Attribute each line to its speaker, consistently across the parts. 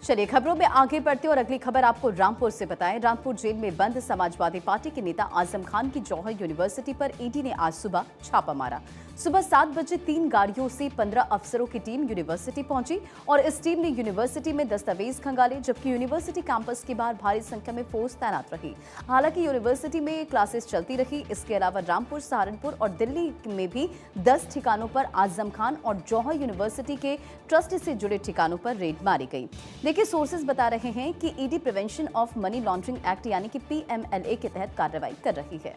Speaker 1: चलिए खबरों में आगे बढ़ते और अगली खबर आपको रामपुर से बताएं। रामपुर जेल में बंद समाजवादी पार्टी के नेता आजम खान की जौहर यूनिवर्सिटी पर ईडी ने आज सुबह छापा मारा। सुबह 7 बजे 3 गाड़ियों से 15 अफसरों की टीम यूनिवर्सिटी पहुंची और इस टीम ने यूनिवर्सिटी में दस्तावेज खंगाले, जबकि यूनिवर्सिटी कैंपस के बाहर भारी संख्या में फोर्स तैनात रही। हालांकि यूनिवर्सिटी में क्लासेस चलती रही। इसके अलावा रामपुर, सहारनपुर और दिल्ली में भी 10 ठिकानों पर आजम खान और जौहर यूनिवर्सिटी के ट्रस्ट से जुड़े ठिकानों पर रेड मारी गई। देखिए, सोर्सेज बता रहे हैं कि ED prevention of money laundering act यानी कि PMLA के तहत कार्रवाई कर रही है।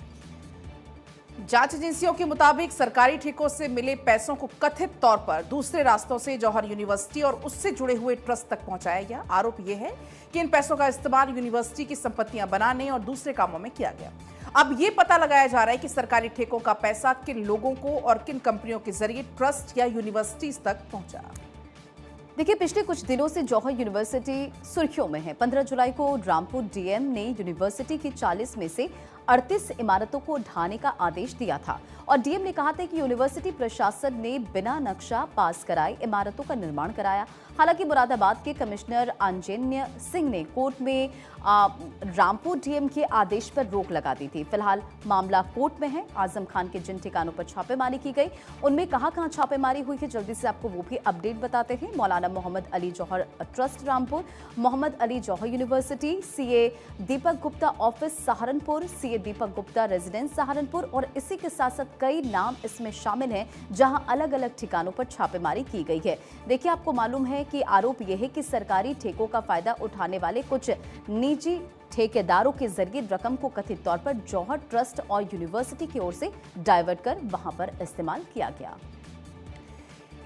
Speaker 2: जांच एजेंसियों के मुताबिक सरकारी ठेकों से मिले पैसों को कथित तौर पर दूसरे रास्तों से जौहर यूनिवर्सिटी और उससे जुड़े हुए ट्रस्ट तक पहुंचाया गया। आरोप यह है कि इन पैसों का इस्तेमाल यूनिवर्सिटी की संपत्तियां बनाने और दूसरे कामों में किया गया। अब यह पता लगाया जा रहा है कि सरकारी ठेकों का पैसा किन लोगों को और किन कंपनियों के जरिए ट्रस्ट या यूनिवर्सिटीज तक पहुंचा।
Speaker 1: देखिए, पिछले कुछ दिनों से जौहर यूनिवर्सिटी सुर्खियों में है। 15 जुलाई को रामपुर डीएम ने यूनिवर्सिटी की 40 में से 38 इमारतों को ढहाने का आदेश दिया था और डीएम ने कहा था कि यूनिवर्सिटी प्रशासन ने बिना नक्शा पास कराए इमारतों का निर्माण कराया। हालांकि मुरादाबाद के कमिश्नर अंजन्य सिंह ने कोर्ट में रामपुर डीएम के आदेश पर रोक लगा दी थी। फिलहाल मामला कोर्ट में है। आजम खान के जिन ठिकानों पर छापेमारी की गई, उनमें कहां छापेमारी हुई है, जल्दी से आपको वो भी अपडेट बताते हैं। मौलाना मोहम्मद अली जौहर ट्रस्ट रामपुर, मोहम्मद अली जौहर university, CA Deepak Gupta office Saharanpur, CA Deepak Gupta residence Saharanpur और इसी के साथ साथ कई नाम इसमें शामिल हैं, जहां अलग अलग ठिकानों पर छापेमारी की गई है। देखिए, आपको मालूम है कि आरोप यह है कि सरकारी ठेकों का फायदा उठाने वाले कुछ निजी ठेकेदारों के जरिए रकम को कथित तौर पर जौहर ट्रस्ट और यूनिवर्सिटी की ओर से डाइवर्ट कर वहां पर इस्तेमाल किया गया।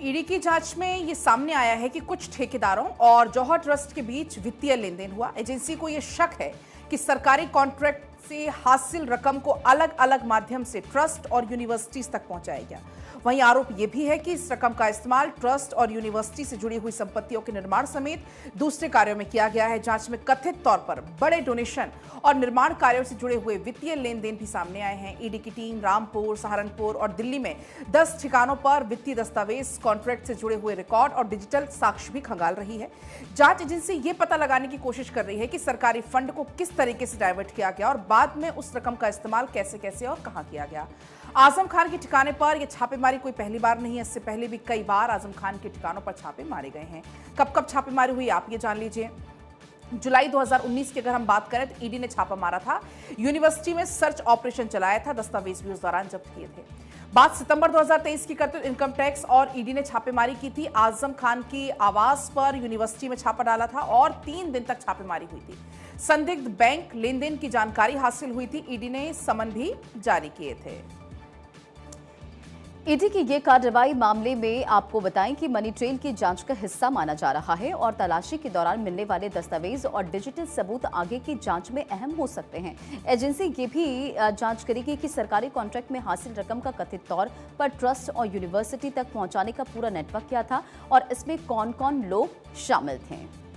Speaker 2: ईडी की जांच में ये सामने आया है कि कुछ ठेकेदारों और जौहर ट्रस्ट के बीच वित्तीय लेनदेन हुआ। एजेंसी को यह शक है कि सरकारी कॉन्ट्रैक्ट से हासिल रकम को अलग अलग माध्यम से ट्रस्ट और यूनिवर्सिटीज तक पहुंचाया गया। वहीं आरोप यह भी है कि इस रकम का इस्तेमाल ट्रस्ट और यूनिवर्सिटी से जुड़ी हुई संपत्तियों के निर्माण समेत दूसरे कार्यों में किया गया है। जांच में कथित तौर पर बड़े डोनेशन और निर्माण कार्यों से जुड़े हुए वित्तीय लेन देन भी सामने आए हैं। ईडी की टीम रामपुर, सहारनपुर और दिल्ली में 10 ठिकानों पर वित्तीय दस्तावेज, कॉन्ट्रैक्ट से जुड़े हुए रिकॉर्ड और डिजिटल साक्ष्य भी खंगाल रही है। जांच एजेंसी ये पता लगाने की कोशिश कर रही है कि सरकारी फंड को किस तरीके से डाइवर्ट किया गया और बाद में उस रकम का इस्तेमाल कैसे कैसे और कहां किया गया। आजम खान के ठिकाने पर यह छापेमारी कोई पहली बार नहीं है। इससे पहले भी कई बार आजम खान के ठिकानों पर छापे मारे गए हैं। कब कब छापेमारी हुई आप ये जान लीजिए। जुलाई 2019 की अगर हम बात करें तो ईडी ने छापा मारा था। यूनिवर्सिटी में सर्च ऑपरेशन चलाया था, दस्तावेज भी उस दौरान जब्त किए थे। बात सितंबर 2023 की करते इनकम टैक्स और ईडी ने छापेमारी की थी। आजम खान की आवास पर यूनिवर्सिटी में छापा डाला था और 3 दिन तक छापेमारी हुई थी। संदिग्ध बैंक लेनदेन की जानकारी हासिल हुई थी। ईडी ने समन भी जारी किए थे।
Speaker 1: ईडी की ये कार्रवाई मामले में आपको बताएं कि मनी ट्रेल की जांच का हिस्सा माना जा रहा है और तलाशी के दौरान मिलने वाले दस्तावेज और डिजिटल सबूत आगे की जांच में अहम हो सकते हैं। एजेंसी ये भी जांच करेगी कि सरकारी कॉन्ट्रैक्ट में हासिल रकम का कथित तौर पर ट्रस्ट और यूनिवर्सिटी तक पहुंचाने का पूरा नेटवर्क क्या था और इसमें कौन कौन लोग शामिल थे।